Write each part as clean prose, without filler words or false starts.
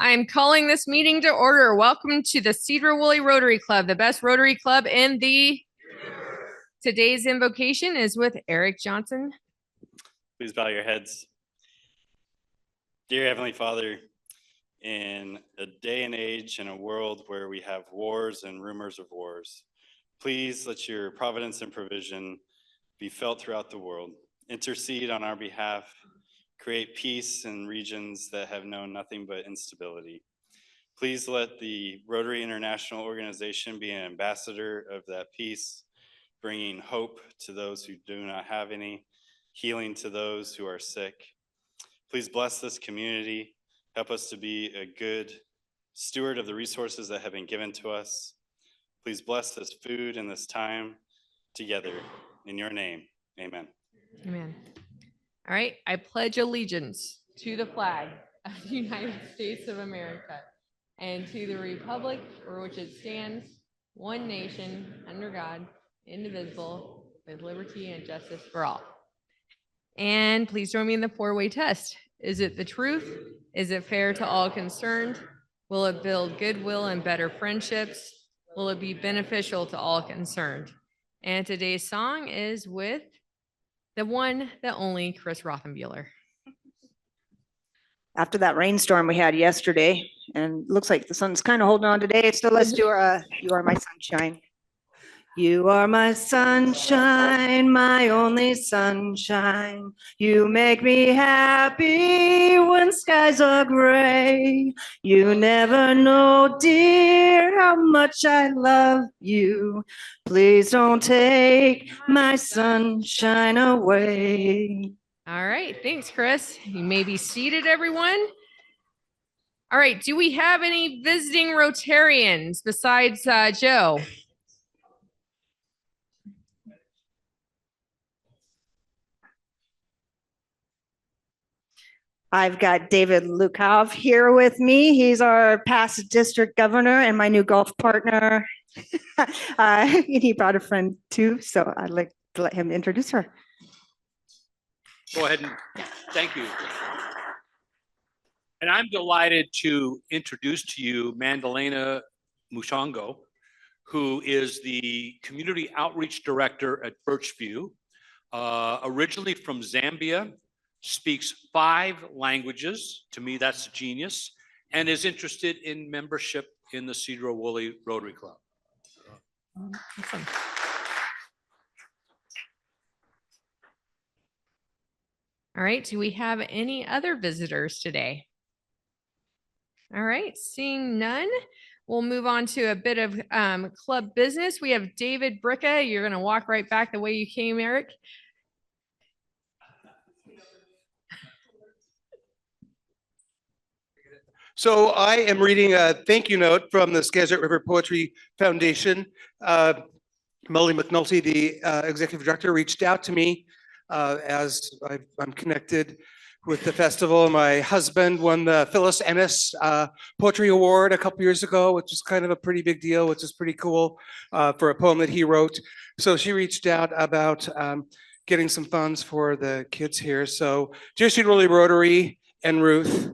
I'm calling this meeting to order. Welcome to the Sedro Woolley Rotary Club, the best Rotary Club in the... Today's invocation is with Eric Johnson. Please bow your heads. Dear Heavenly Father, in a day and age in a world where we have wars and rumors of wars, please let your providence and provision be felt throughout the world. Intercede on our behalf. Create peace in regions that have known nothing but instability. Please let the Rotary International Organization be an ambassador of that peace, bringing hope to those who do not have any, healing to those who are sick. Please bless this community. Help us to be a good steward of the resources that have been given to us. Please bless this food and this time together. In your name, amen. Amen. All right, I pledge allegiance to the flag of the United States of America and to the republic for which it stands, one nation, under God, indivisible, with liberty and justice for all. And please join me in the four-way test. Is it the truth? Is it fair to all concerned? Will it build goodwill and better friendships? Will it be beneficial to all concerned? And today's song is with the one, the only Chris Rothenbuehler. After that rainstorm we had yesterday, and looks like the sun's kind of holding on today, so let's do our You Are My Sunshine. You are my sunshine, my only sunshine. You make me happy when skies are gray. You never know, dear, how much I love you. Please don't take my sunshine away. All right, thanks, Chris. You may be seated, everyone. All right, do we have any visiting Rotarians besides Joe? I've got David Lukov here with me. He's our past district governor and my new golf partner. And he brought a friend too, so I'd like to let him introduce her. Go ahead and thank you. And I'm delighted to introduce to you Mandalena Mushongo, who is the Community Outreach Director at Birchview, originally from Zambia, speaks 5 languages. To me, that's genius, and is interested in membership in the Sedro Woolley Rotary Club. Awesome. All right, do we have any other visitors today? All right, seeing none, we'll move on to a bit of club business. We have David Bricka. You're gonna walk right back the way you came, Eric. So I am reading a thank you note from the Skagit River Poetry Foundation. Molly McNulty, the executive director, reached out to me as I'm connected with the festival. My husband won the Phyllis Ennis Poetry Award a couple years ago, which is kind of a pretty big deal, which is pretty cool for a poem that he wrote. So she reached out about getting some funds for the kids here. So dear Sedro Woolley Rotary and Ruth,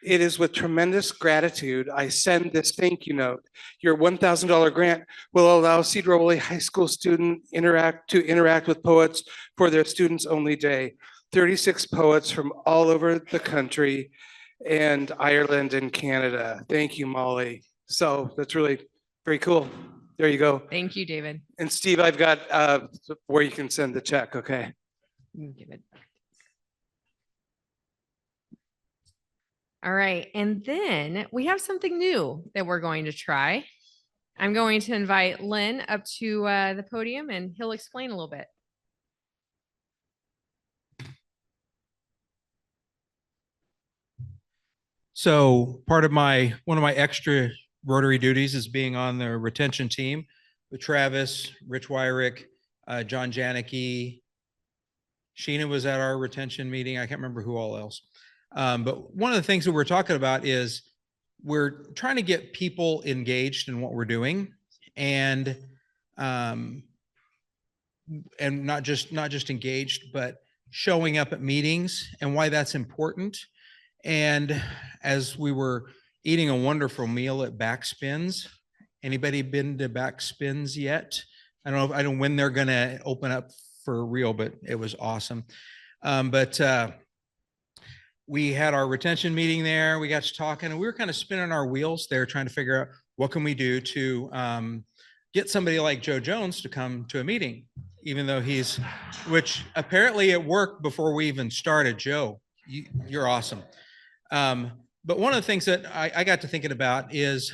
it is with tremendous gratitude I send this thank you note. Your $1,000 grant will allow Sedro Woolley High School students to interact with poets for their students only day. 36 poets from all over the country and Ireland and Canada. Thank you, Molly. So that's really very cool. There you go. Thank you, David. And Steve, I've got where you can send the check, okay? Give it. All right, and then we have something new that we're going to try. I'm going to invite Lynn up to the podium and he'll explain a little bit. So part of one of my extra Rotary duties is being on the retention team with Travis, Rich Wyrick, John Janicki. Sheena was at our retention meeting. I can't remember who all else. But one of the things that we're talking about is we're trying to get people engaged in what we're doing, and not just engaged, but showing up at meetings and why that's important. And as we were eating a wonderful meal at Backspins. Anybody been to Backspins yet? I don't know when they're gonna open up for real, but it was awesome. But we had our retention meeting there. We got to talking and we were kind of spinning our wheels there, trying to figure out what can we do to get somebody like Joe Jones to come to a meeting, even though which apparently it worked before we even started. Joe, you're awesome. But one of the things that I got to thinking about is,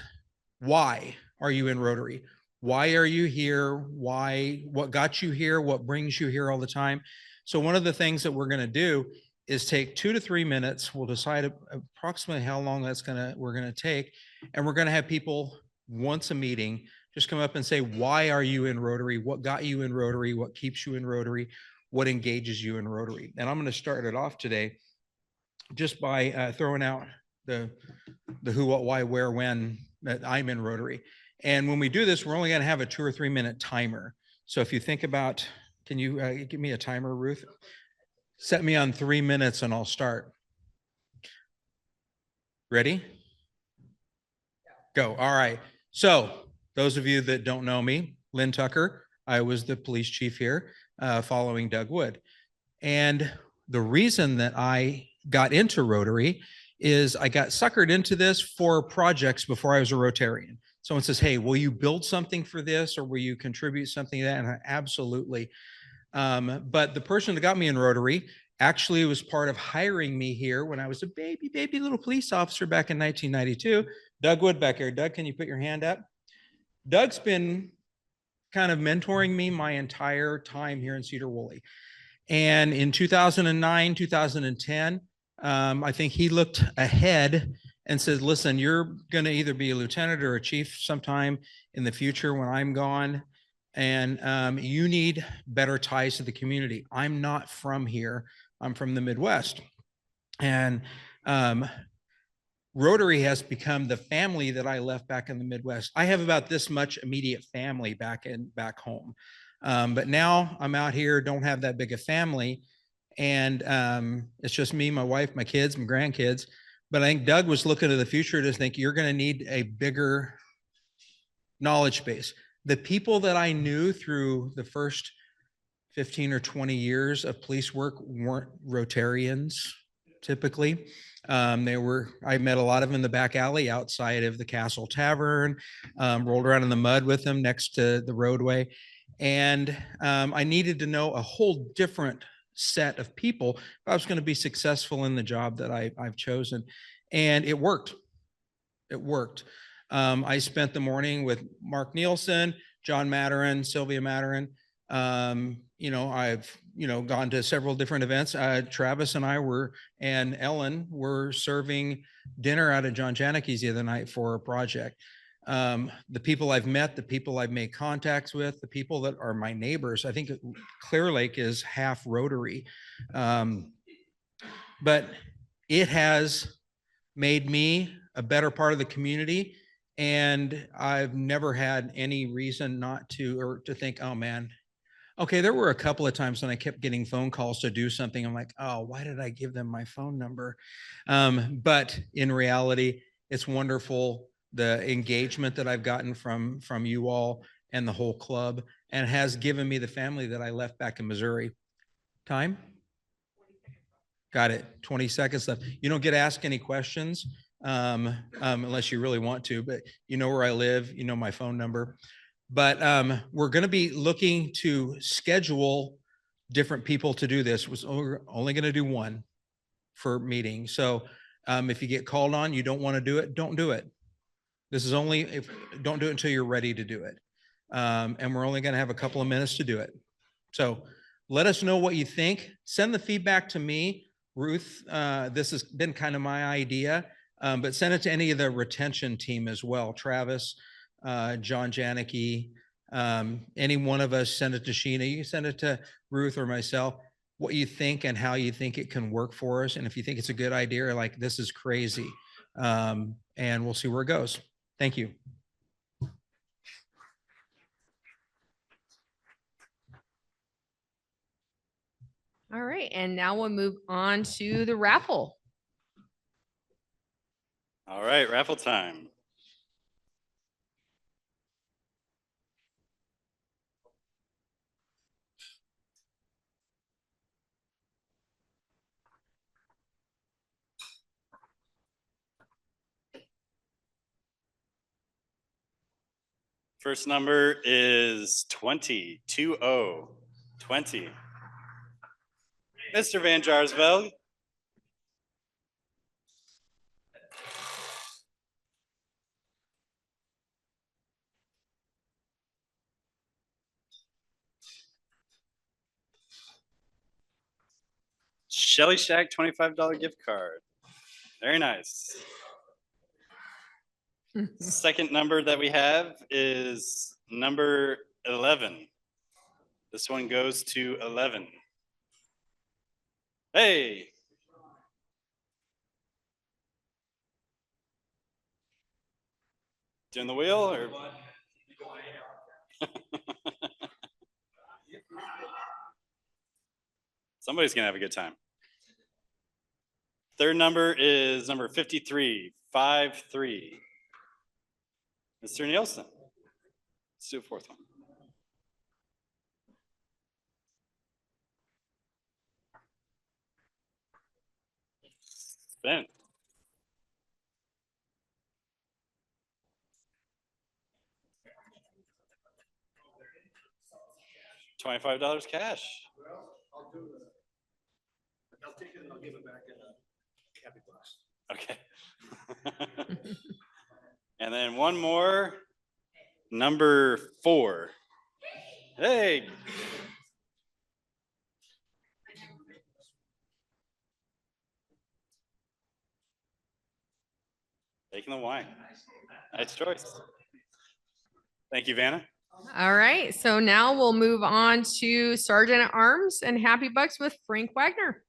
why are you in Rotary? Why are you here? What got you here? What brings you here all the time? So one of the things that we're going to do is take 2 to 3 minutes. We'll decide approximately how long we're going to take. And we're going to have people once a meeting just come up and say, why are you in Rotary? What got you in Rotary? What keeps you in Rotary? What engages you in Rotary? And I'm going to start it off today just by throwing out the who, what, why, where, when that I'm in Rotary. And when we do this, we're only going to have a 2 or 3 minute timer. So if you think about, can you give me a timer, Ruth? Set me on 3 minutes and I'll start. Ready? Go. All right. So those of you that don't know me, Lynn Tucker, I was the police chief here following Doug Wood. And the reason that I got into Rotary is I got suckered into this for projects before I was a Rotarian. Someone says, hey, will you build something for this or will you contribute something to that? And I, absolutely. But the person that got me in Rotary actually was part of hiring me here when I was a baby little police officer back in 1992. Doug Wood back here. Doug, can you put your hand up? Doug's been kind of mentoring me my entire time here in Sedro Woolley. And in 2009, 2010, I think he looked ahead and said, listen, you're going to either be a lieutenant or a chief sometime in the future when I'm gone. And you need better ties to the community. I'm not from here. I'm from the Midwest. And Rotary has become the family that I left back in the Midwest. I have about this much immediate family back home. But now I'm out here, don't have that big a family. And it's just me, my wife, my kids, my grandkids. But I think Doug was looking to the future to think you're going to need a bigger knowledge base. The people that I knew through the first 15 or 20 years of police work weren't Rotarians typically. I met a lot of them in the back alley outside of the Castle Tavern, rolled around in the mud with them next to the roadway. And I needed to know a whole different set of people if I was going to be successful in the job that I've chosen. And it worked. It worked. I spent the morning with Mark Nielsen, John Maturin, Sylvia Maturin. I've gone to several different events. Travis and and Ellen were serving dinner out of John Janicki's the other night for a project. The people I've met, the people I've made contacts with, the people that are my neighbors. I think Clear Lake is half Rotary. But it has made me a better part of the community. And I've never had any reason not to, or to think, oh man, okay, there were a couple of times when I kept getting phone calls to do something. I'm like, oh, why did I give them my phone number? But in reality, it's wonderful, the engagement that I've gotten from you all and the whole club, and has given me the family that I left back in Missouri. Time? Got it. 20 seconds left. You don't get asked any questions unless you really want to, but you know where I live, you know my phone number. But we're going to be looking to schedule different people to do this. We're only going to do one for meeting. So if you get called on, you don't want to do it, don't do it. This is only don't do it until you're ready to do it. And we're only going to have a couple of minutes to do it. So let us know what you think. Send the feedback to me, Ruth. This has been kind of my idea, but send it to any of the retention team as well. Travis, John Janicki, any one of us, send it to Sheena. You can send it to Ruth or myself, what you think and how you think it can work for us. And if you think it's a good idea, like this is crazy, and we'll see where it goes. Thank you. All right, and now we'll move on to the raffle. All right, raffle time. First number is 20, 20. Mr. Van Jarsveld. Shelly Shack $25 gift card. Very nice. Second number that we have is number 11. This one goes to 11. Hey. Doing the wheel or? Somebody's gonna have a good time. Third number is number 53, 53. Mr. Nielsen. Let's do a fourth one. Spin. $25 cash. I'll do it. I'll take it and I'll give it back in a happy box. Okay. And then one more, number 4. Hey. Taking the wine. Nice choice. Thank you, Vanna. All right, so now we'll move on to Sergeant at Arms and Happy Bucks with Frank Wagner.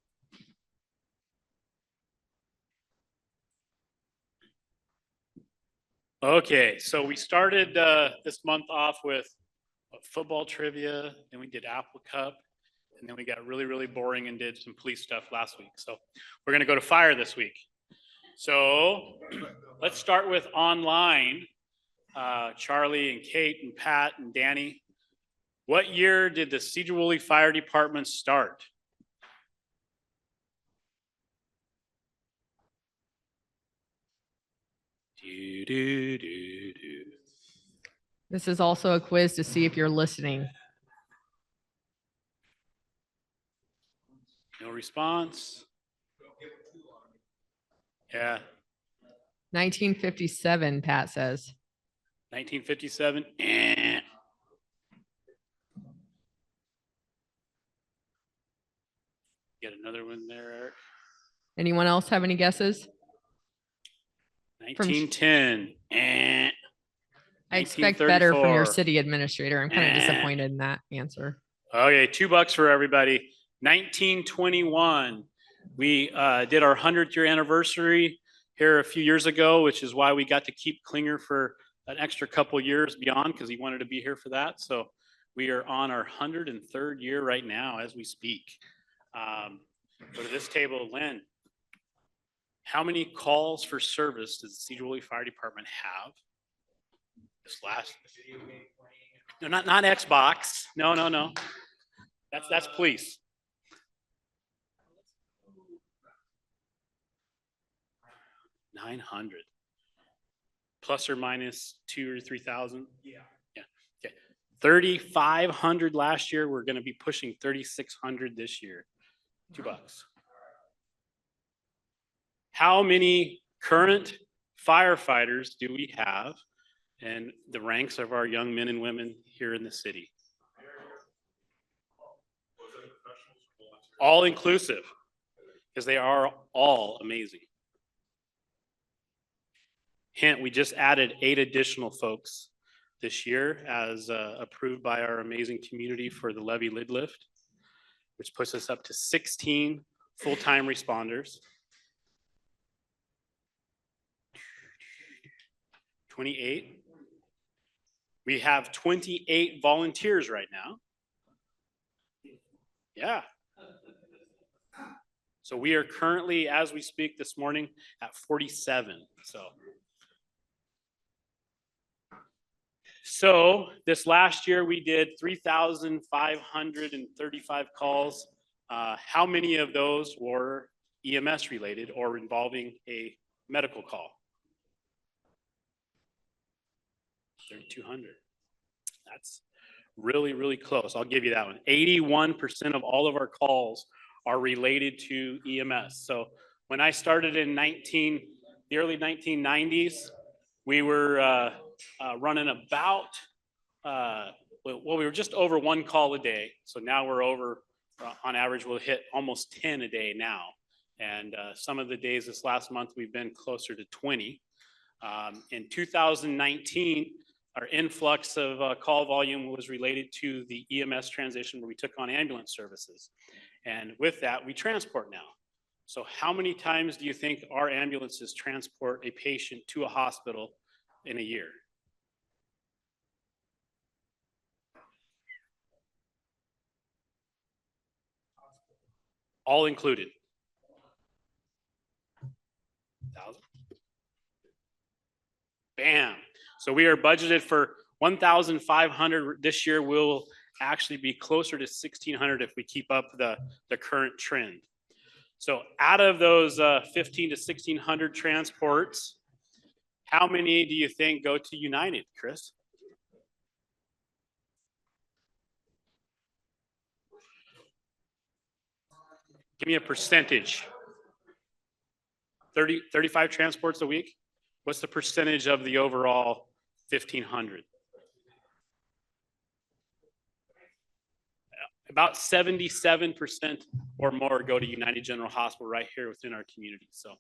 Okay, so we started this month off with football trivia, then we did Apple Cup, and then we got really, really boring and did some police stuff last week. So we're gonna go to fire this week. So let's start with online. Charlie and Kate and Pat and Danny. What year did the Sedro Woolley Fire Department start? Do, do, do, do. This is also a quiz to see if you're listening. No response. Yeah, 1957, Pat says. 1957. Get another one there, Eric. Anyone else have any guesses? 1910. I expect better from your 1934. city administrator. I'm kind of disappointed in that answer. Okay, $2 for everybody. 1921. We did our 100th year anniversary here a few years ago, which is why we got to keep Klinger for an extra couple years beyond because he wanted to be here for that. So we are on our 103rd year right now as we speak. Go to this table, Lynn. How many calls for service does the Sedro Woolley Fire Department have? This last, no, not Xbox. No. That's police. 900. Plus or minus 2,000 or 3,000. Yeah. Okay. 3,500 last year. We're going to be pushing 3,600 this year. $2. How many current firefighters do we have in the ranks of our young men and women here in the city? All inclusive, because they are all amazing. Hint, we just added 8 additional folks this year as approved by our amazing community for the levee lid lift, which puts us up to 16 full-time responders. 28. We have 28 volunteers right now. Yeah. So we are currently, as we speak this morning, at 47. So this last year we did 3,535 calls. How many of those were EMS related or involving a medical call? 3,200. That's really, really close. I'll give you that one. 81% of all of our calls are related to EMS. So when I started in the early 1990s, we were running about, we were just over 1 call a day. So now we're over, on average, we'll hit almost 10 a day now. And some of the days this last month, we've been closer to 20. In 2019, our influx of call volume was related to the EMS transition where we took on ambulance services. And with that, we transport now. So how many times do you think our ambulances transport a patient to a hospital in a year? All included. 1,000. Bam. So we are budgeted for 1,500 this year. We'll actually be closer to 1,600 if we keep up the current trend. So out of those 1,500 to 1,600 transports, how many do you think go to United, Chris? Give me a percentage. 35 transports a week? What's the percentage of the overall 1,500? About 77% or more go to United General Hospital right here within our community. So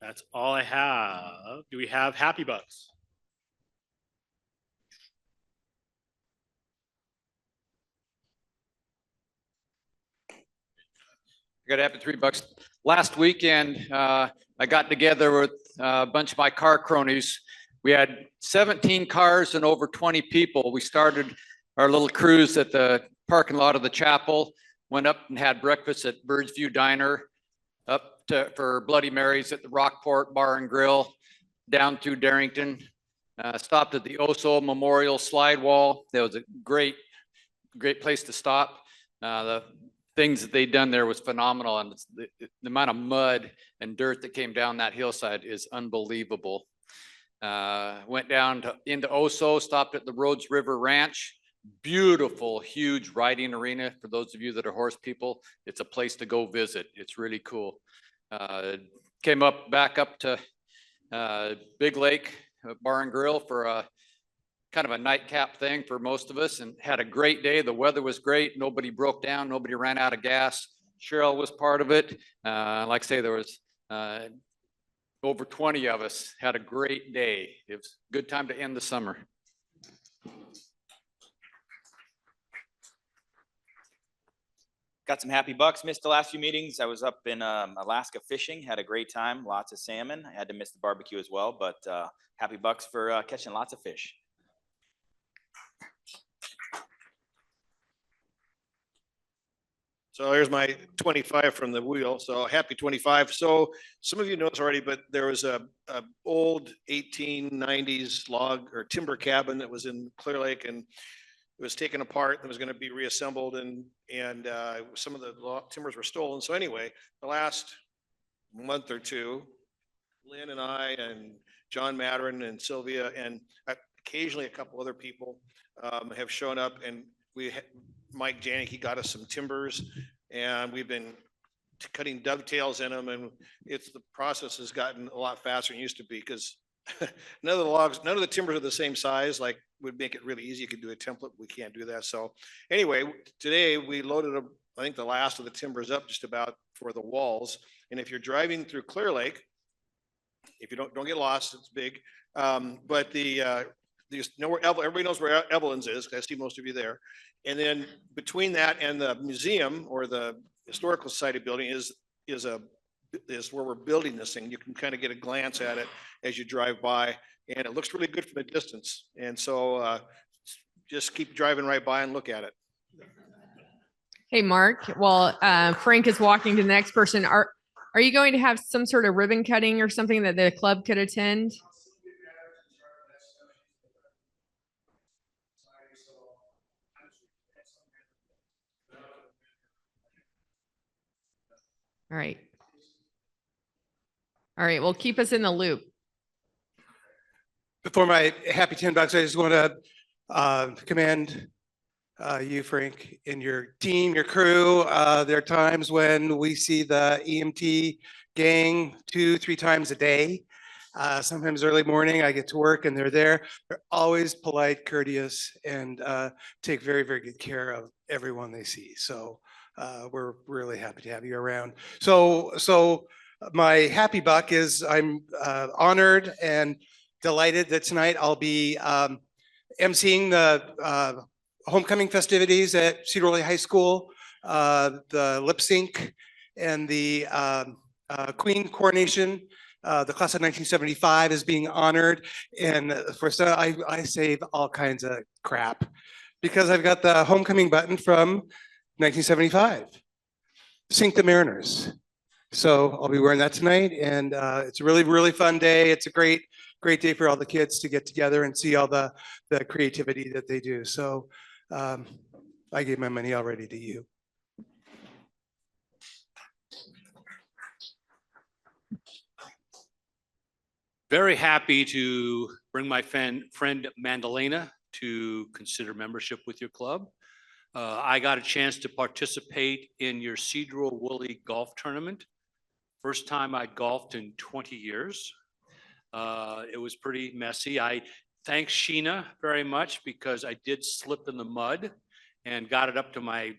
that's all I have. Do we have Happy Bucks? Got Happy $3. Last weekend, I got together with a bunch of my car cronies. We had 17 cars and over 20 people. We started our little cruise at the parking lot of the chapel, went up and had breakfast at Bird's View Diner, for Bloody Marys at the Rockport Bar and Grill, down through Darrington, stopped at the Oso Memorial Slide Wall. That was a great place to stop. The things that they'd done there was phenomenal, and the amount of mud and dirt that came down that hillside is unbelievable. Went down into Oso, stopped at the Rhodes River Ranch. Beautiful, huge riding arena. For those of you that are horse people, it's a place to go visit. It's really cool. Came back up to Big Lake Bar and Grill for a kind of a nightcap thing for most of us, and had a great day. The weather was great. Nobody broke down. Nobody ran out of gas. Cheryl was part of it. Like I say, there was over 20 of us. Had a great day. It was a good time to end the summer. Got some Happy Bucks. Missed the last few meetings. I was up in Alaska fishing. Had a great time. Lots of salmon. I had to miss the barbecue as well, but Happy Bucks for catching lots of fish. So here's my 25 from the wheel. So happy 25. So some of you know this already, but there was a old 1890s log or timber cabin that was in Clear Lake, and it was taken apart and was going to be reassembled, and some of the timbers were stolen. So anyway, the last month or two, Lynn and I and John Maturin and Sylvia and occasionally a couple other people have shown up, and Mike Janicki got us some timbers, and we've been cutting dovetails in them, and the process has gotten a lot faster than it used to be, because none of the timbers are the same size. Like, would make it really easy. You could do a template. We can't do that. So anyway, today we loaded up, I think the last of the timbers up just about for the walls. And if you're driving through Clear Lake, if you don't get lost, it's big. But there's nowhere, everybody knows where Evelyn's is, because I see most of you there. And then between that and the museum or the Historical Society building is where we're building this thing. You can kind of get a glance at it as you drive by, and it looks really good from a distance. And so just keep driving right by and look at it. Hey, Mark, while Frank is walking to the next person, are you going to have some sort of ribbon cutting or something that the club could attend? All right. All right, well, keep us in the loop. Before my happy $10, I just want to commend you, Frank, and your team, your crew. There are times when we see the EMT gang 2-3 times a day. Sometimes early morning, I get to work and they're there. They're always polite, courteous, and take very, very good care of everyone they see. So we're really happy to have you around. So my happy buck is I'm honored and delighted that tonight I'll be emceeing the homecoming festivities at Sedro Woolley High School, the lip sync and the Queen coronation. The class of 1975 is being honored. And for so I save all kinds of crap because I've got the homecoming button from 1975. Sink the Mariners. So I'll be wearing that tonight, and it's a really, really fun day. It's a great day for all the kids to get together and see all the creativity that they do. So I gave my money already to you. Very happy to bring my friend Mandalena to consider membership with your club. I got a chance to participate in your Sedro Woolley golf tournament. First time I golfed in 20 years. It was pretty messy. I thank Sheena very much because I did slip in the mud and got it up to my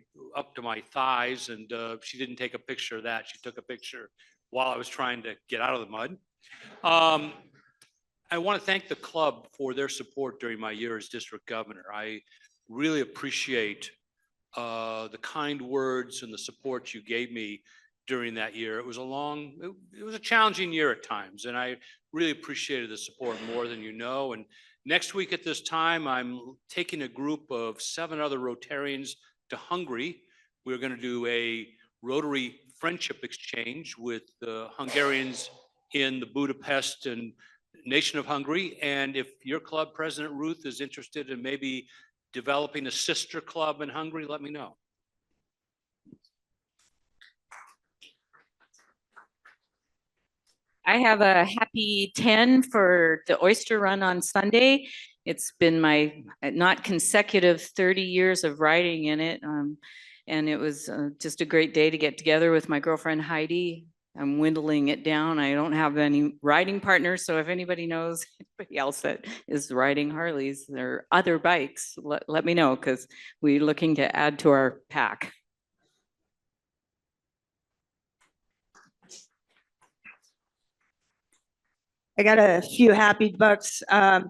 thighs, and she didn't take a picture of that. She took a picture while I was trying to get out of the mud. I want to thank the club for their support during my year as district governor. I really appreciate the kind words and the support you gave me during that year. It was a challenging year at times, and I really appreciated the support more than you know. And next week at this time, I'm taking a group of 7 other Rotarians to Hungary. We're going to do a Rotary friendship exchange with the Hungarians in the Budapest and nation of Hungary. And if your club, President Ruth, is interested in maybe developing a sister club in Hungary, let me know. I have a happy 10 for the oyster run on Sunday. It's been my not consecutive 30 years of riding in it. And it was just a great day to get together with my girlfriend Heidi. I'm dwindling it down. I don't have any riding partners. So if anybody knows anybody else that is riding Harleys or other bikes, let me know, because we're looking to add to our pack. I got a few happy bucks. I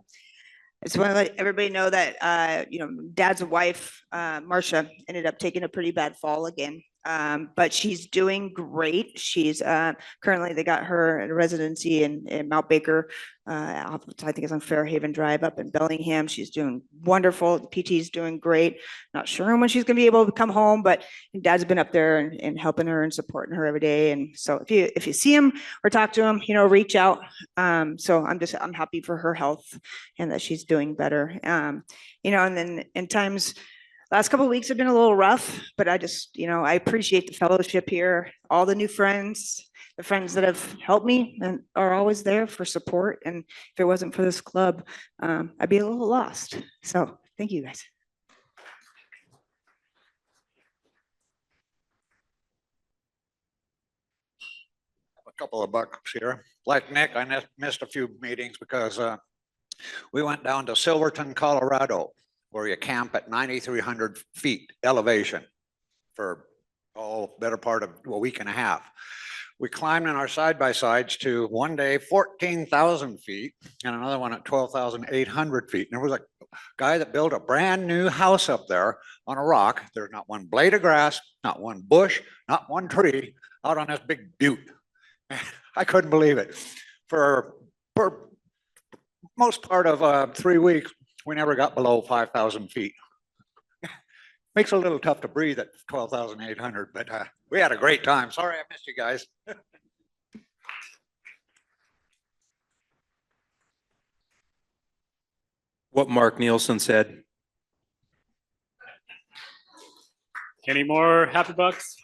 just want to let everybody know that, Dad's wife, Marcia, ended up taking a pretty bad fall again. But she's doing great. She's currently, they got her a residency in Mount Baker. I think it's on Fairhaven Drive up in Bellingham. She's doing wonderful. PT's doing great. Not sure when she's going to be able to come home, but Dad's been up there and helping her and supporting her every day. And so if you see him or talk to him, reach out. So I'm happy for her health and that she's doing better. And then in times, last couple of weeks have been a little rough, but I just, I appreciate the fellowship here, all the new friends, the friends that have helped me and are always there for support. And if it wasn't for this club, I'd be a little lost. So thank you guys. A couple of bucks here. Like Nick, I missed a few meetings because we went down to Silverton, Colorado, where you camp at 9,300 feet elevation for better part of a week and a half. We climbed in our side-by-sides to one day 14,000 feet and another one at 12,800 feet. And there was a guy that built a brand new house up there on a rock. There's not one blade of grass, not one bush, not one tree out on this big butte. I couldn't believe it. For most part of 3 weeks, We never got below 5,000 feet. Makes it a little tough to breathe at 12,800, but we had a great time. Sorry I missed you guys. What Mark Nielsen said. Any more happy bucks?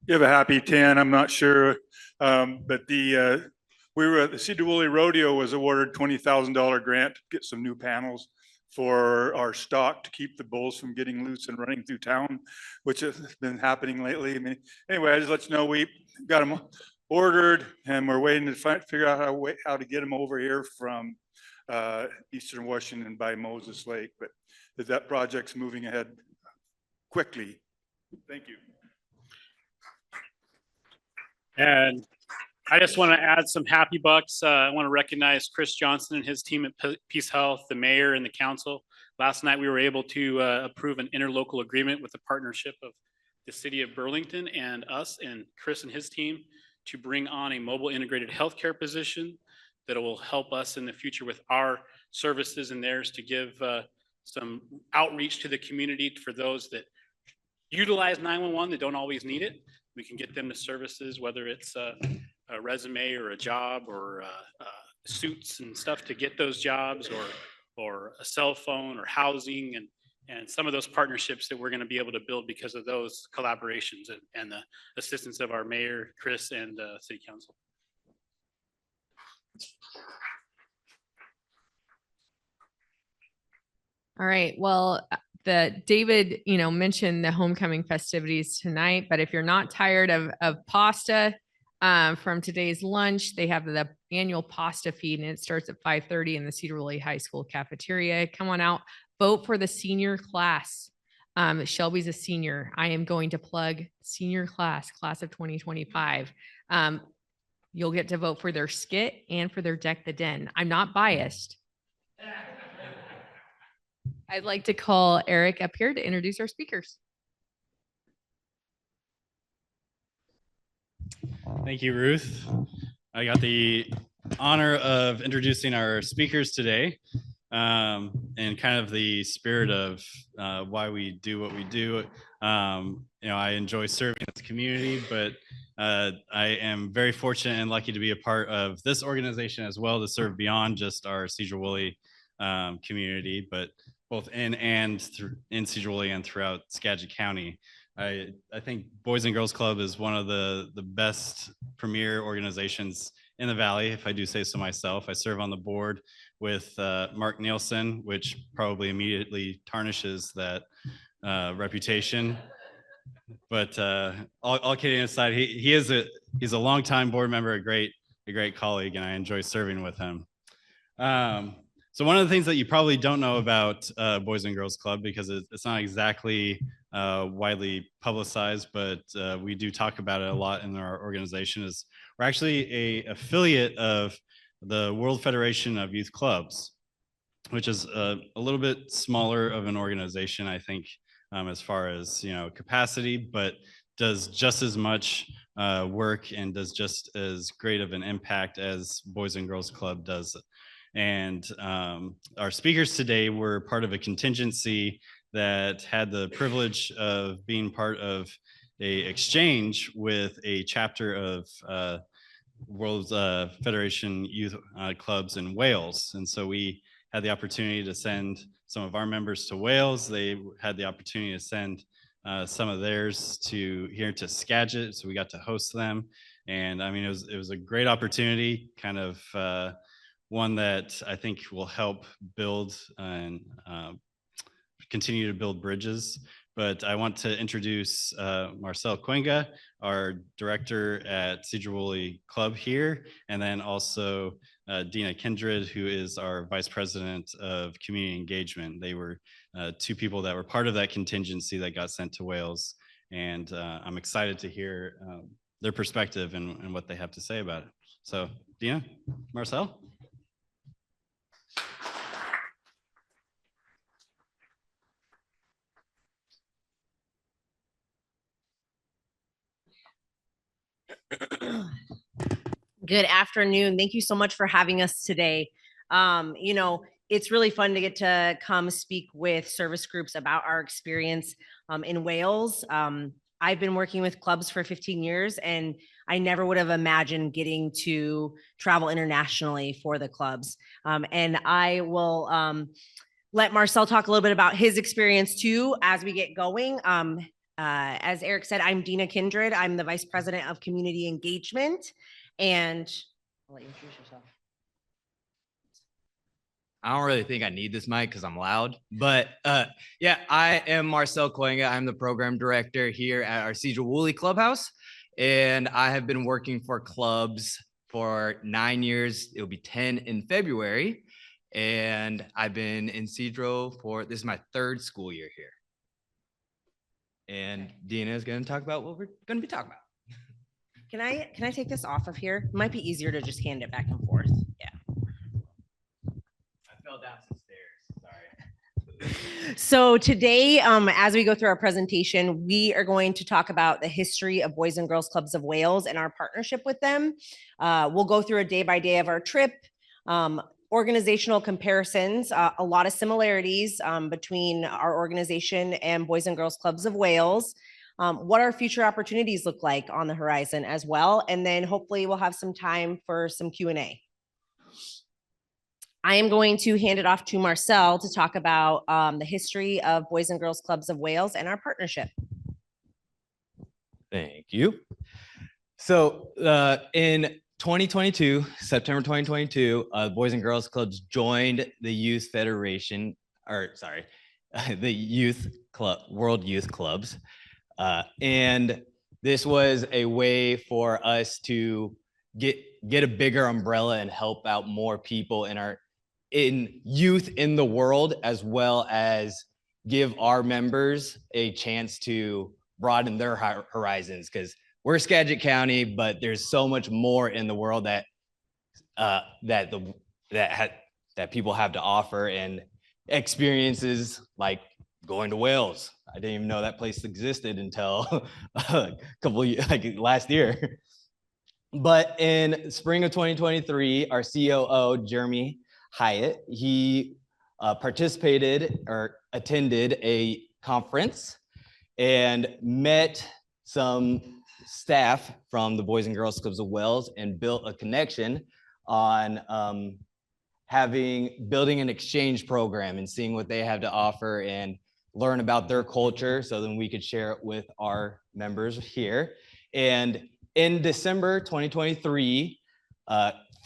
You have a happy 10, I'm not sure. But the Sedro Woolley Rodeo was awarded $20,000 grant to get some new panels for our stock to keep the bulls from getting loose and running through town, which has been happening lately. I mean, anyway, I just let you know we got them ordered and we're waiting to figure out how to get them over here from Eastern Washington by Moses Lake. But that project's moving ahead quickly. Thank you. And I just want to add some happy bucks. I want to recognize Chris Johnson and his team at Peace Health, the mayor and the council. Last night, we were able to approve an interlocal agreement with the partnership of the city of Burlington and us and Chris and his team to bring on a mobile integrated healthcare position that will help us in the future with our services and theirs to give some outreach to the community for those that utilize 911 that don't always need it. We can get them the services, whether it's a resume or a job or suits and stuff to get those jobs, or a cell phone or housing, and some of those partnerships that we're going to be able to build because of those collaborations and the assistance of our mayor, Chris, and city council. All right, well, David, mentioned the homecoming festivities tonight, but if you're not tired of pasta from today's lunch, they have the annual pasta feed and it starts at 5:30 in the Sedro Woolley High School cafeteria. Come on out, vote for the senior class. Shelby's a senior. I am going to plug senior class of 2025. You'll get to vote for their skit and for their Deck the Den. I'm not biased. I'd like to call Eric up here to introduce our speakers. Thank you, Ruth. I got the honor of introducing our speakers today, and kind of the spirit of why we do what we do. I enjoy serving this community, but I am very fortunate and lucky to be a part of this organization as well, to serve beyond just our Sedro Woolley community, but both in Sedro Woolley and throughout Skagit County. I think Boys and Girls Club is one of the best premier organizations in the Valley, if I do say so myself. I serve on the board with Mark Nielsen, which probably immediately tarnishes that reputation. But all kidding aside, he's a longtime board member, a great colleague, and I enjoy serving with him. So one of the things that you probably don't know about Boys and Girls Club, because it's not exactly widely publicized, but we do talk about it a lot in our organization, is we're actually an affiliate of the World Federation of Youth Clubs, which is a little bit smaller of an organization, I think, as far as capacity, but does just as much work and does just as great of an impact as Boys and Girls Club does. And our speakers today were part of a contingency that had the privilege of being part of a exchange with a chapter of World Federation Youth Clubs in Wales. And so we had the opportunity to send some of our members to Wales. They had the opportunity to send some of theirs here to Skagit. So we got to host them. And I mean, it was a great opportunity, kind of one that I think will help build and continue to build bridges. But I want to introduce Marcel Quenga, our director at Sedro Woolley Club here, and then also Dena Kindred, who is our vice president of community engagement. They were two people that were part of that contingency that got sent to Wales, and I'm excited to hear their perspective and what they have to say about it. So Dena, Marcel? Good afternoon. Thank you so much for having us today. You know, it's really fun to get to come speak with service groups about our experience in Wales. I've been working with clubs for 15 years, and I never would have imagined getting to travel internationally for the clubs. And I will let Marcel talk a little bit about his experience too as we get going. As Eric said, I'm Dena Kindred. I'm the Vice President of Community Engagement. And I'll let you introduce yourself. I don't really think I need this mic because I'm loud, but yeah, I am Marcel Quenga. I'm the program director here at our Sedro Woolley Clubhouse, and I have been working for clubs for 9 years. It'll be 10 in February, and I've been in Sedro for, this is my 3rd school year here. And Dena is going to talk about what we're going to be talking about. Can I take this off of here? It might be easier to just hand it back and forth. Yeah. I fell down some stairs. Sorry. So today, as we go through our presentation, we are going to talk about the history of Boys and Girls Clubs of Wales and our partnership with them. We'll go through a day by day of our trip, organizational comparisons, a lot of similarities between our organization and Boys and Girls Clubs of Wales. What our future opportunities look like on the horizon as well. And then hopefully we'll have some time for some Q&A. I am going to hand it off to Marcel to talk about the history of Boys and Girls Clubs of Wales and our partnership. Thank you. So in 2022, September 2022, Boys and Girls Clubs joined the Youth Federation, or sorry, the Youth Club, World Youth Clubs. And this was a way for us to get a bigger umbrella and help out more people in youth in the world, as well as give our members a chance to broaden their horizons, because we're Skagit County, but there's so much more in the world that people have to offer, and experiences like going to Wales. I didn't even know that place existed until a couple of years, like last year. But in spring of 2023, our COO, Jeremy Hyatt, he participated or attended a conference and met some staff from the Boys and Girls Clubs of Wales and built a connection on building an exchange program and seeing what they have to offer and learn about their culture, so then we could share it with our members here. And in December 2023,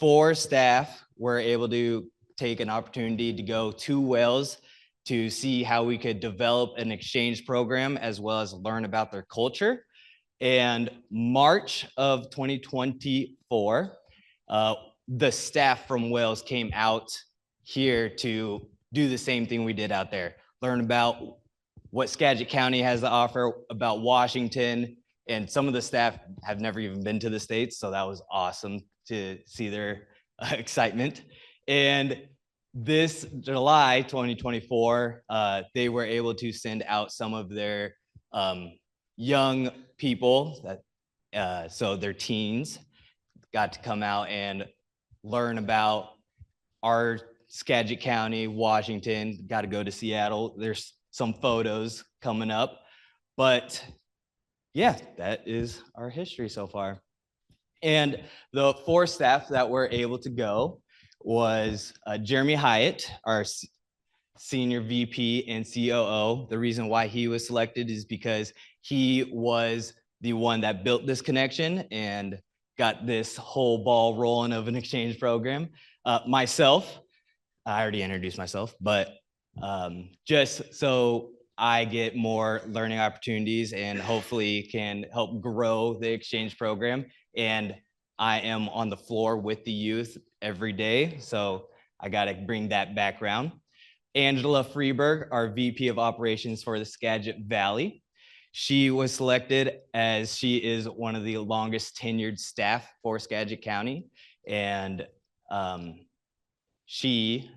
4 staff were able to take an opportunity to go to Wales to see how we could develop an exchange program as well as learn about their culture. And March of 2024, the staff from Wales came out here to do the same thing we did out there, learn about what Skagit County has to offer, about Washington, and some of the staff have never even been to the States, so that was awesome to see their excitement. And this July 2024, they were able to send out some of their young people, so their teens, got to come out and learn about our Skagit County, Washington, got to go to Seattle. There's some photos coming up, but yeah, that is our history so far. And the 4 staff that were able to go was Jeremy Hyatt, our senior VP and COO. The reason why he was selected is because he was the one that built this connection and got this whole ball rolling of an exchange program. Myself, I already introduced myself, but just so I get more learning opportunities and hopefully can help grow the exchange program. And I am on the floor with the youth every day, so I got to bring that background. Angela Freeberg, our VP of Operations for the Skagit Valley. She was selected as she is one of the longest tenured staff for Skagit County, and she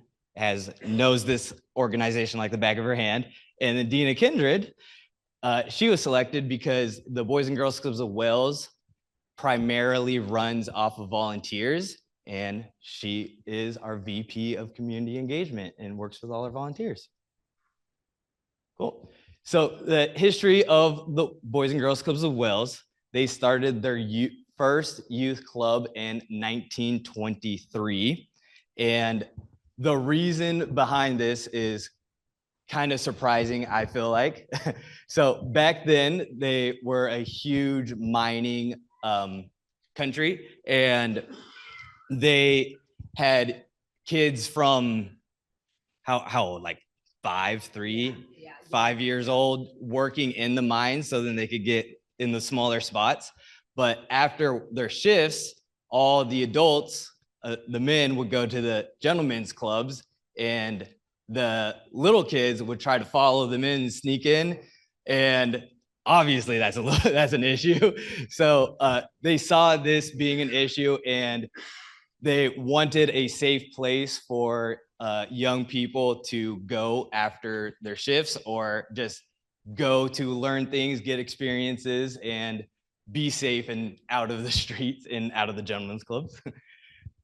knows this organization like the back of her hand. And then Dena Kindred, she was selected because the Boys and Girls Clubs of Wales primarily runs off of volunteers, and she is our VP of community engagement and works with all our volunteers. Cool. So the history of the Boys and Girls Clubs of Wales, they started their first youth club in 1923. And the reason behind this is kind of surprising, I feel like. So back then, they were a huge mining country, and they had kids from how old, like 5 years old, working in the mines so then they could get in the smaller spots. But after their shifts, all the adults, the men, would go to the gentlemen's clubs, and the little kids would try to follow them in and sneak in. And obviously that's an issue. So they saw this being an issue, and they wanted a safe place for young people to go after their shifts, or just go to learn things, get experiences, and be safe and out of the streets and out of the gentlemen's clubs.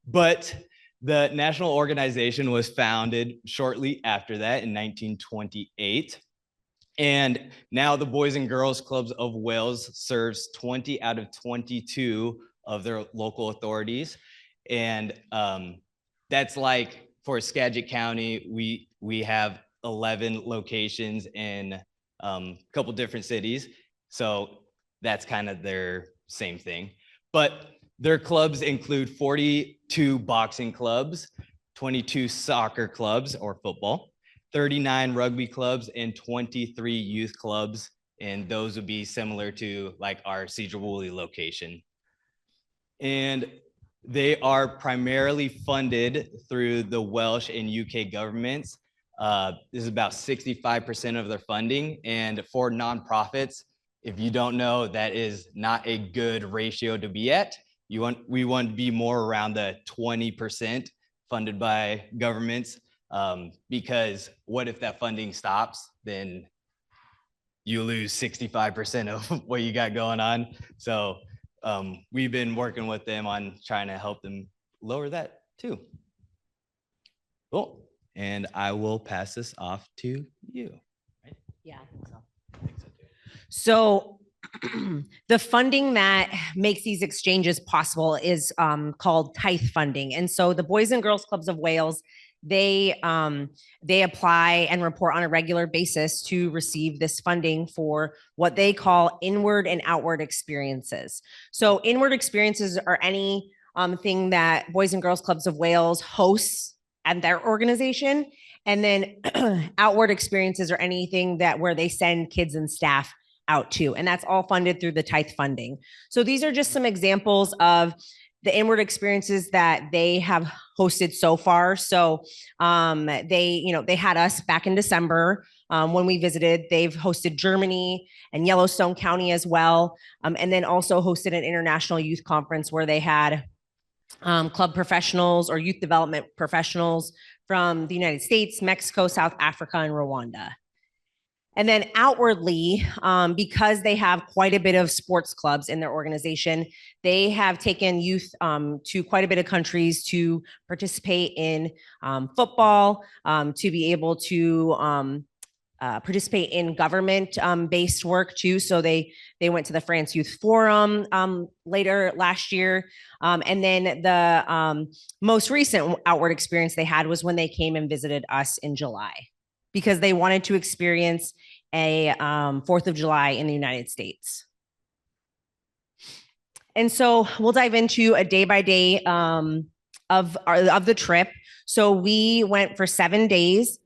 But the national organization was founded shortly after that in 1928. And now the Boys and Girls Clubs of Wales serves 20 out of 22 of their local authorities. And that's like, for Skagit County, we have 11 locations in a couple different cities. So that's kind of their same thing. But their clubs include 42 boxing clubs, 22 soccer clubs or football, 39 rugby clubs, and 23 youth clubs. And those would be similar to like our Sedro Woolley location. And they are primarily funded through the Welsh and UK governments. This is about 65% of their funding. And for nonprofits, if you don't know, that is not a good ratio to be at. We want to be more around the 20% funded by governments, because what if that funding stops? Then you lose 65% of what you got going on. So we've been working with them on trying to help them lower that too. Cool. And I will pass this off to you. Right? Yeah. So the funding that makes these exchanges possible is called Taith funding. And so the Boys and Girls Clubs of Wales, they apply and report on a regular basis to receive this funding for what they call inward and outward experiences. So inward experiences are any thing that Boys and Girls Clubs of Wales hosts at their organization. And then outward experiences are anything that where they send kids and staff out to, and that's all funded through the Taith funding. So these are just some examples of the inward experiences that they have hosted so far. So they had us back in December when we visited. They've hosted Germany and Yellowstone County as well, and then also hosted an international youth conference where they had club professionals or youth development professionals from the United States, Mexico, South Africa, and Rwanda. And then outwardly, because they have quite a bit of sports clubs in their organization, they have taken youth to quite a bit of countries to participate in football, to be able to participate in government-based work too. So they went to the France Youth Forum later last year. And then the most recent outward experience they had was when they came and visited us in July, because they wanted to experience a 4th of July in the United States. And so we'll dive into a day-by-day of the trip. So we went for 7 days.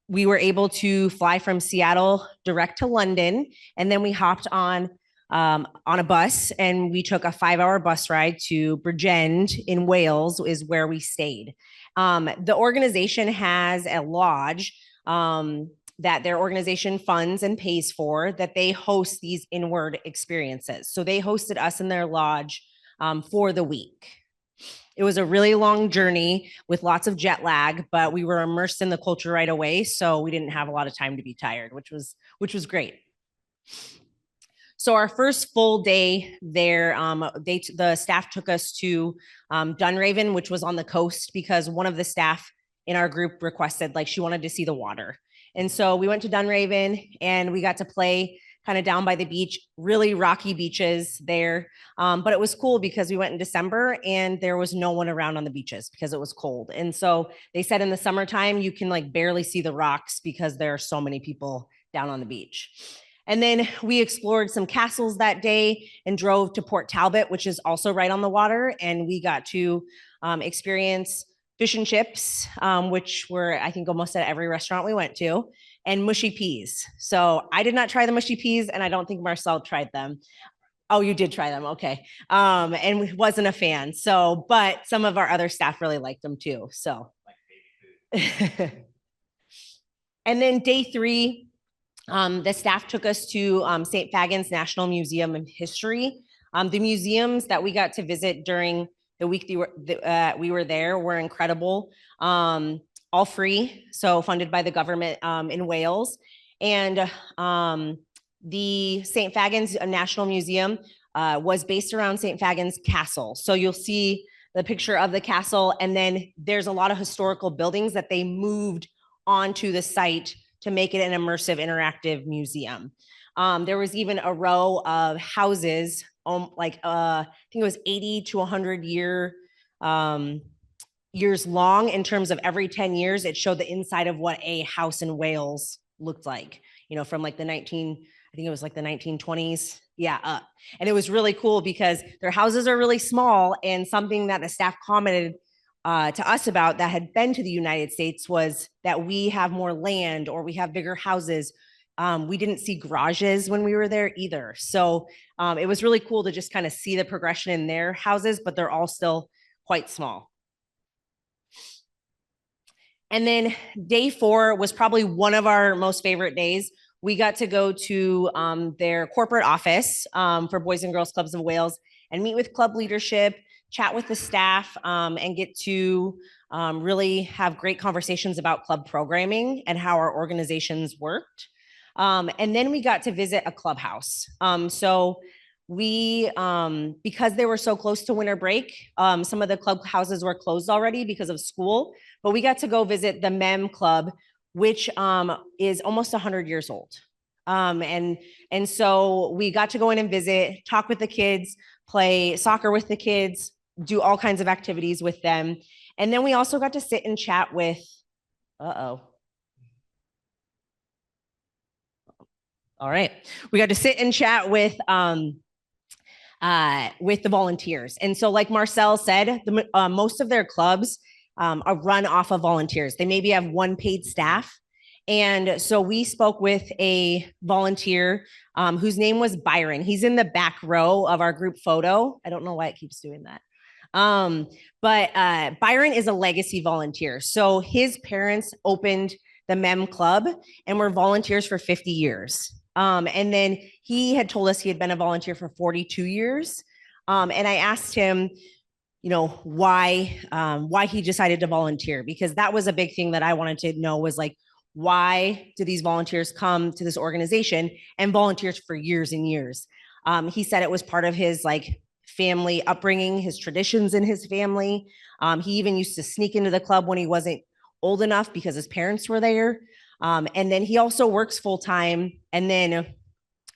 We were able to fly from Seattle direct to London, and then we hopped on a bus, and we took a 5-hour bus ride to Bridgend in Wales, is where we stayed. The organization has a lodge that their organization funds and pays for, that they host these inward experiences. So they hosted us in their lodge for the week. It was a really long journey with lots of jet lag, but we were immersed in the culture right away, so we didn't have a lot of time to be tired, which was great. So our first full day there, the staff took us to Dunraven, which was on the coast, because one of the staff in our group requested, like, she wanted to see the water. And so we went to Dunraven and we got to play kind of down by the beach, really rocky beaches there. But it was cool because we went in December and there was no one around on the beaches because it was cold. And so they said in the summertime, you can like barely see the rocks because there are so many people down on the beach. And then we explored some castles that day and drove to Port Talbot, which is also right on the water. And we got to experience fish and chips, which were, I think, almost at every restaurant we went to, and mushy peas. So I did not try the mushy peas, and I don't think Marcel tried them. Oh, you did try them. Okay. And wasn't a fan. So, but some of our other staff really liked them too. So. And then day 3, the staff took us to St. Fagans National Museum of History. The museums that we got to visit during the week we were there were incredible. All free, so funded by the government in Wales. And the St. Fagans National Museum was based around St. Fagans Castle. So you'll see the picture of the castle, and then there's a lot of historical buildings that they moved onto the site to make it an immersive, interactive museum. There was even a row of houses, I think it was 80 to 100 years long. In terms of every 10 years, it showed the inside of what a house in Wales looked like, from like the 1920s, up. And it was really cool because their houses are really small, and something that the staff commented to us about that had been to the United States was that we have more land, or we have bigger houses. We didn't see garages when we were there either. So it was really cool to just kind of see the progression in their houses, but they're all still quite small. And then day 4 was probably one of our most favorite days. We got to go to their corporate office for Boys and Girls Clubs of Wales and meet with club leadership, chat with the staff, and get to really have great conversations about club programming and how our organizations worked. And then we got to visit a clubhouse. So we, because they were so close to winter break, some of the clubhouses were closed already because of school, but we got to go visit the MEM Club, which is almost 100 years old. And so we got to go in and visit, talk with the kids, play soccer with the kids, do all kinds of activities with them. And then we also got to sit and chat with, all right. We got to sit and chat with the volunteers. And so like Marcel said, most of their clubs are run off of volunteers. They maybe have one paid staff. And so we spoke with a volunteer whose name was Byron. He's in the back row of our group photo. I don't know why it keeps doing that. But Byron is a legacy volunteer. So his parents opened the MEM Club and were volunteers for 50 years. And then he had told us he had been a volunteer for 42 years. And I asked him, why he decided to volunteer, because that was a big thing that I wanted to know, was like, why do these volunteers come to this organization and volunteers for years and years? He said it was part of his family upbringing, his traditions in his family. He even used to sneak into the club when he wasn't old enough because his parents were there. And then he also works full time and then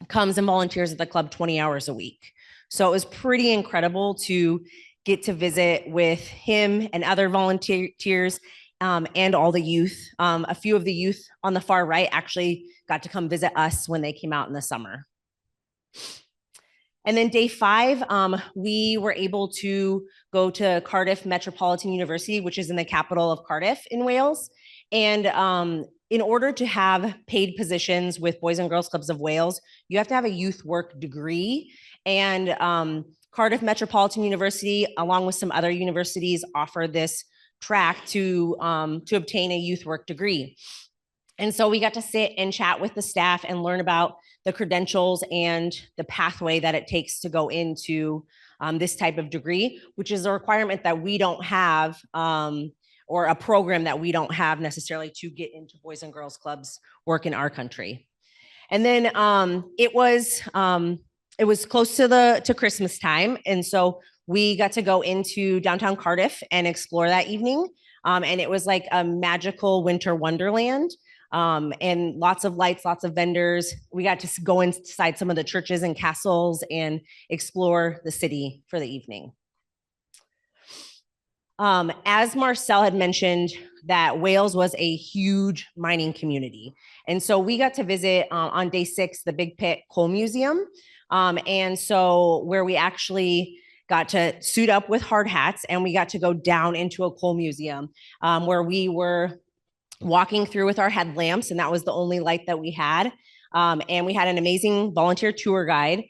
comes and volunteers at the club 20 hours a week. So it was pretty incredible to get to visit with him and other volunteers and all the youth. A few of the youth on the far right actually got to come visit us when they came out in the summer. And then day 5, we were able to go to Cardiff Metropolitan University, which is in the capital of Cardiff in Wales. And in order to have paid positions with Boys and Girls Clubs of Wales, you have to have a youth work degree. And Cardiff Metropolitan University, along with some other universities, offer this track to obtain a youth work degree. And so we got to sit and chat with the staff and learn about the credentials and the pathway that it takes to go into this type of degree, which is a requirement that we don't have, or a program that we don't have necessarily to get into Boys and Girls Clubs work in our country. And then it was it was close to Christmas time. And so we got to go into downtown Cardiff and explore that evening. And it was like a magical winter wonderland. And lots of lights, lots of vendors. We got to go inside some of the churches and castles and explore the city for the evening. As Marcel had mentioned, that Wales was a huge mining community. And so we got to visit on day 6, the Big Pit Coal Museum. And so where we actually got to suit up with hard hats and we got to go down into a coal museum where we were walking through with our headlamps, and that was the only light that we had. And we had an amazing volunteer tour guide.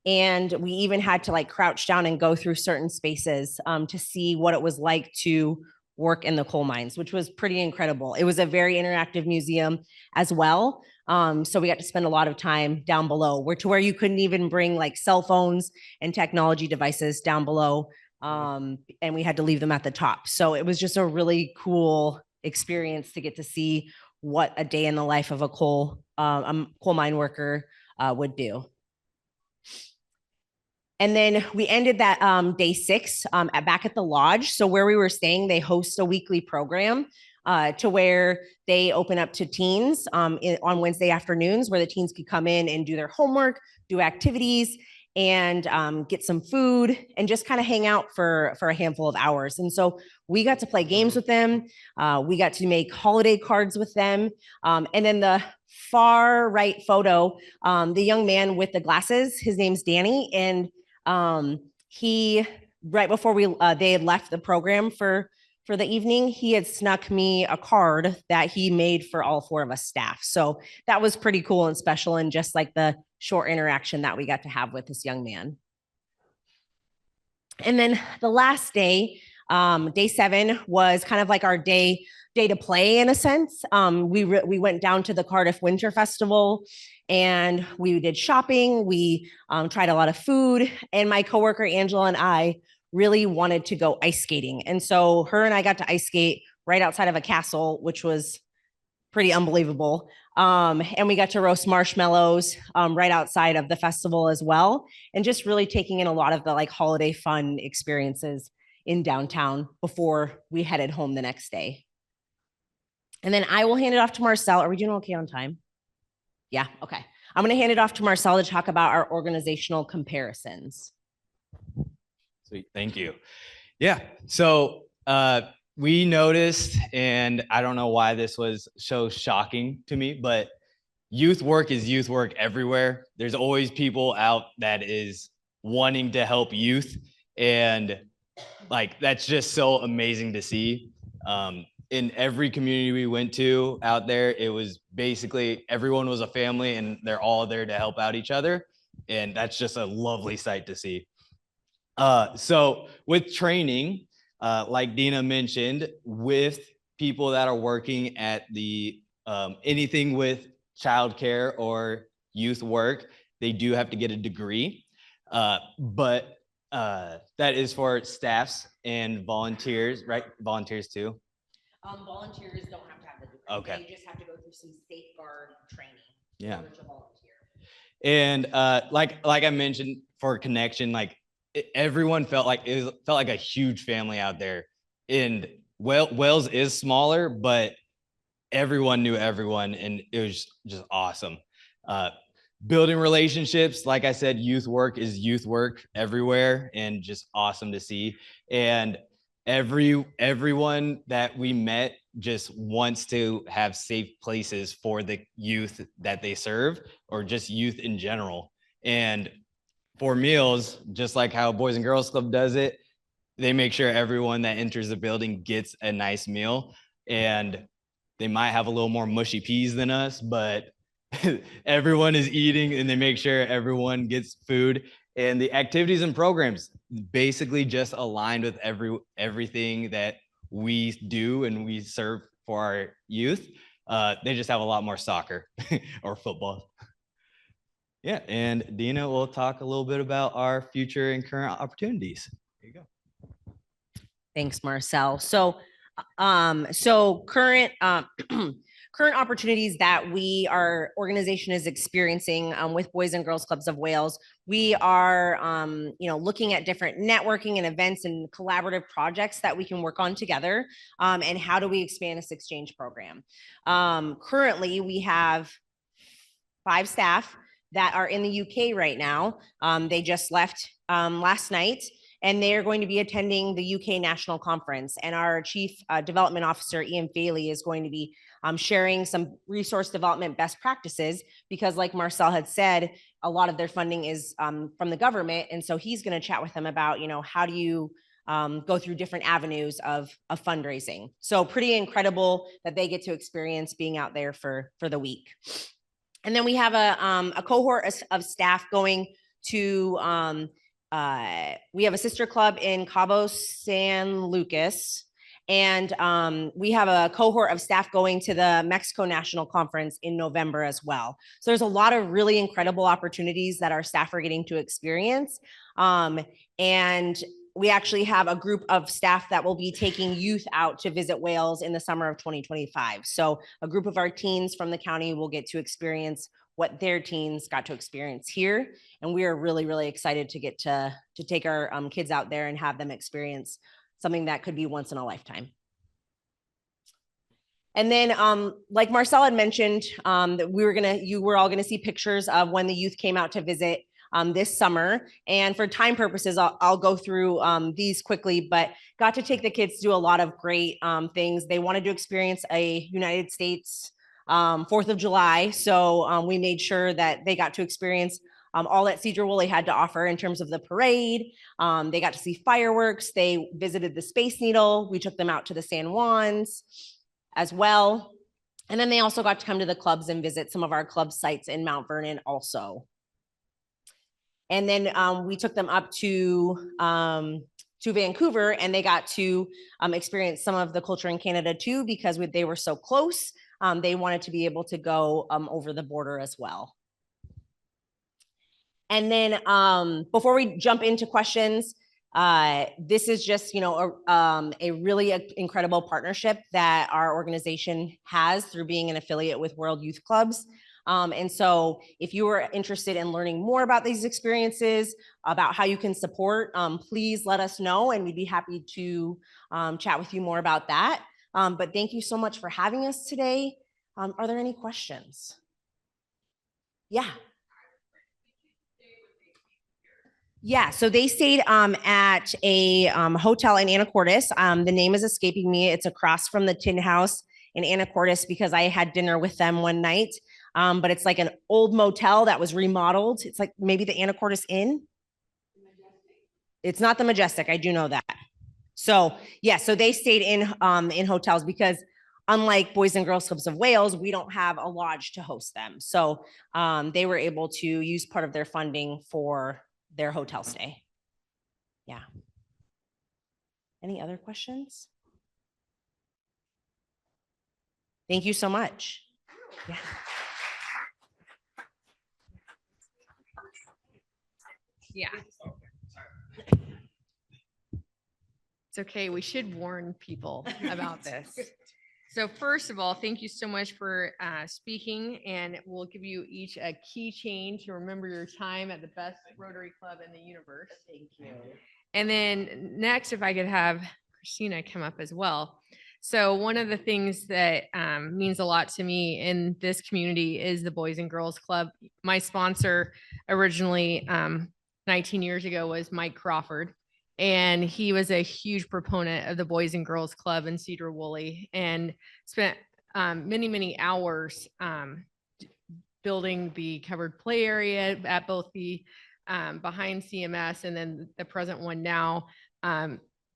And we even had to like crouch down and go through certain spaces to see what it was like to work in the coal mines, which was pretty incredible. It was a very interactive museum as well. So we got to spend a lot of time down below where you couldn't even bring like cell phones and technology devices down below. And we had to leave them at the top. So it was just a really cool experience to get to see what a day in the life of a coal mine worker would do. And then we ended that day 6 back at the lodge. So where we were staying, they host a weekly program to where they open up to teens on Wednesday afternoons, where the teens could come in and do their homework, do activities, and get some food and just kind of hang out for a handful of hours. And so we got to play games with them. We got to make holiday cards with them. And then the far right photo, the young man with the glasses, his name's Danny. And he, right before they had left the program for the evening, he had snuck me a card that he made for all 4 of us staff. So that was pretty cool and special, and just like the short interaction that we got to have with this young man. And then the last day, day 7, was kind of like our day to play in a sense. We went down to the Cardiff Winter Festival and we did shopping. We tried a lot of food, and my coworker Angela and I really wanted to go ice skating. And so her and I got to ice skate right outside of a castle, which was pretty unbelievable. And we got to roast marshmallows right outside of the festival as well. And just really taking in a lot of the like holiday fun experiences in downtown before we headed home the next day. And then I will hand it off to Marcel. Are we doing okay on time? Yeah, okay. I'm going to hand it off to Marcel to talk about our organizational comparisons. Sweet, thank you. Yeah, so we noticed, and I don't know why this was so shocking to me, but youth work is youth work everywhere. There's always people out that is wanting to help youth, and like that's just so amazing to see. In every community we went to out there, it was basically everyone was a family and they're all there to help out each other. And that's just a lovely sight to see. So with training, like Dena mentioned, with people that are working at the anything with childcare or youth work, they do have to get a degree. But that is for staffs and volunteers, right? Volunteers too. Volunteers don't have to have the degree. Okay. They just have to go through some safeguard training. Yeah. In order to volunteer. And like I mentioned, for connection, like everyone felt like a huge family out there. And Wales is smaller, but everyone knew everyone, and it was just awesome. Building relationships, like I said, youth work is youth work everywhere, and just awesome to see. And everyone that we met just wants to have safe places for the youth that they serve, or just youth in general. And for meals, just like how Boys and Girls Club does it, they make sure everyone that enters the building gets a nice meal. And they might have a little more mushy peas than us, but everyone is eating, and they make sure everyone gets food. And the activities and programs basically just aligned with everything that we do and we serve for our youth. They just have a lot more soccer or football. Yeah, and Dena will talk a little bit about our future and current opportunities. There you go. Thanks, Marcel. So current current opportunities that our organization is experiencing with Boys and Girls Clubs of Wales. We are, looking at different networking and events and collaborative projects that we can work on together. And how do we expand this exchange program? Currently, we have 5 staff that are in the UK right now. They just left last night, and they are going to be attending the UK National Conference. And our Chief Development Officer, Ian Faley, is going to be sharing some resource development best practices, because like Marcel had said, a lot of their funding is from the government. And so he's going to chat with them about, how do you go through different avenues of fundraising. So pretty incredible that they get to experience being out there for the week. And then we have a cohort of staff going to, we have a sister club in Cabo San Lucas. And we have a cohort of staff going to the Mexico National Conference in November as well. So there's a lot of really incredible opportunities that our staff are getting to experience. And we actually have a group of staff that will be taking youth out to visit Wales in the summer of 2025. So a group of our teens from the county will get to experience what their teens got to experience here. And we are really, really excited to get to take our kids out there and have them experience something that could be once in a lifetime. And then, like Marcel had mentioned, that you were all gonna see pictures of when the youth came out to visit this summer. And for time purposes, I'll go through these quickly, but got to take the kids to do a lot of great things. They wanted to experience a United States 4th of July. So we made sure that they got to experience all that Sedro Woolley had to offer in terms of the parade. They got to see fireworks. They visited the Space Needle. We took them out to the San Juans as well. And then they also got to come to the clubs and visit some of our club sites in Mount Vernon also. And then we took them up to Vancouver, and they got to experience some of the culture in Canada too, because they were so close. They wanted to be able to go over the border as well. And then before we jump into questions, this is just, a really incredible partnership that our organization has through being an affiliate with World Youth Clubs. And so if you are interested in learning more about these experiences, about how you can support, please let us know, and we'd be happy to chat with you more about that. But thank you so much for having us today. Are there any questions? Yeah. Yeah, so they stayed at a hotel in Anacortes. The name is escaping me. It's across from the Tin House in Anacortes, because I had dinner with them one night. But it's like an old motel that was remodeled. It's like maybe the Anacortes Inn. It's not the Majestic. I do know that. So yeah, so they stayed in hotels, because unlike Boys and Girls Clubs of Wales, we don't have a lodge to host them. So they were able to use part of their funding for their hotel stay. Yeah. Any other questions? Thank you so much. Yeah. Yeah. It's okay. We should warn people about this. So first of all, thank you so much for speaking, and we'll give you each a keychain to remember your time at the best Rotary Club in the universe. Thank you. And then next, if I could have Christina come up as well. So one of the things that means a lot to me in this community is the Boys and Girls Club. My sponsor originally 19 years ago was Mike Crawford. And he was a huge proponent of the Boys and Girls Club in Sedro Woolley, and spent many, many hours building the covered play area at both the behind CMS and then the present one now.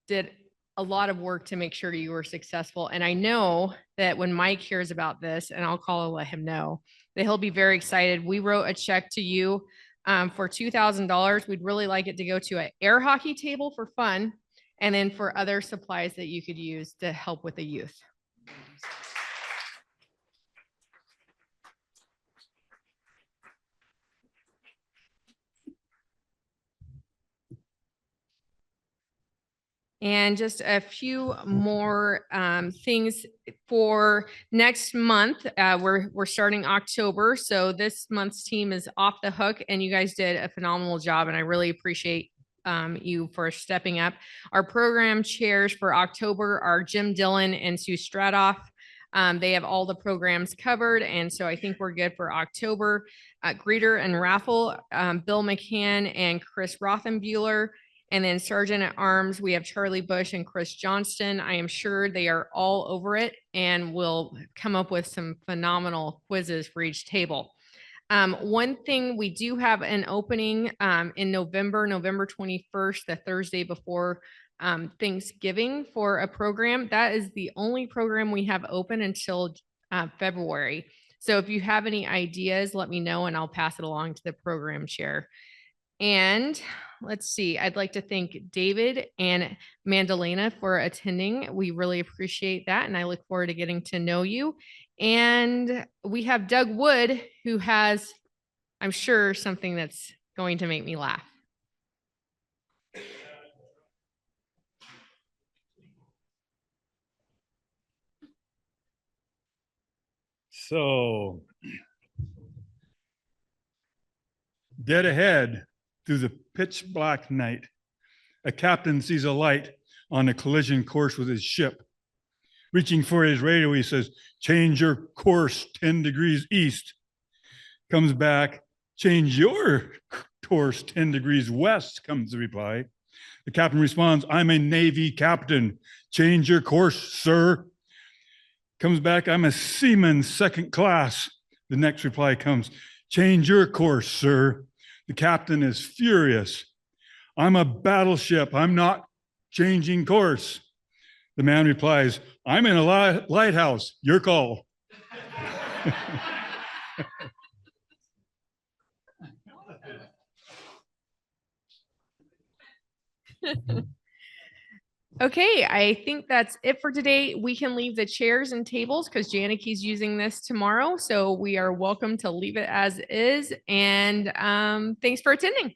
Did a lot of work to make sure you were successful. And I know that when Mike hears about this, and I'll call and let him know, that he'll be very excited. We wrote a check to you for $2,000. We'd really like it to go to an air hockey table for fun, and then for other supplies that you could use to help with the youth. And just a few more things for next month. We're starting October, so this month's team is off the hook, and you guys did a phenomenal job, and I really appreciate you for stepping up. Our program chairs for October are Jim Dillon and Sue Stradoff. They have all the programs covered, and so I think we're good for October. Greeter and Raffle, Bill McCann and Chris Rothenbuehler. And then Sergeant at Arms, we have Charlie Bush and Chris Johnston. I am sure they are all over it and will come up with some phenomenal quizzes for each table. One thing, we do have an opening in November 21st, the Thursday before Thanksgiving, for a program. That is the only program we have open until February. So if you have any ideas, let me know and I'll pass it along to the program chair. And let's see, I'd like to thank David and Mandalena for attending. We really appreciate that. And I look forward to getting to know you. And we have Doug Wood, who has, I'm sure, something that's going to make me laugh. So, dead ahead through the pitch black night, a captain sees a light on a collision course with his ship. Reaching for his radio, he says, "Change your course 10 degrees east." Comes back, "Change your course 10 degrees west," comes the reply. The captain responds, "I'm a Navy captain. Change your course, sir." Comes back, "I'm a seaman second class." The next reply comes, "Change your course, sir." The captain is furious. "I'm a battleship. I'm not changing course." The man replies, "I'm in a lighthouse. Your call." Okay, I think that's it for today. We can leave the chairs and tables because Janikie's using this tomorrow. So we are welcome to leave it as is. And thanks for attending.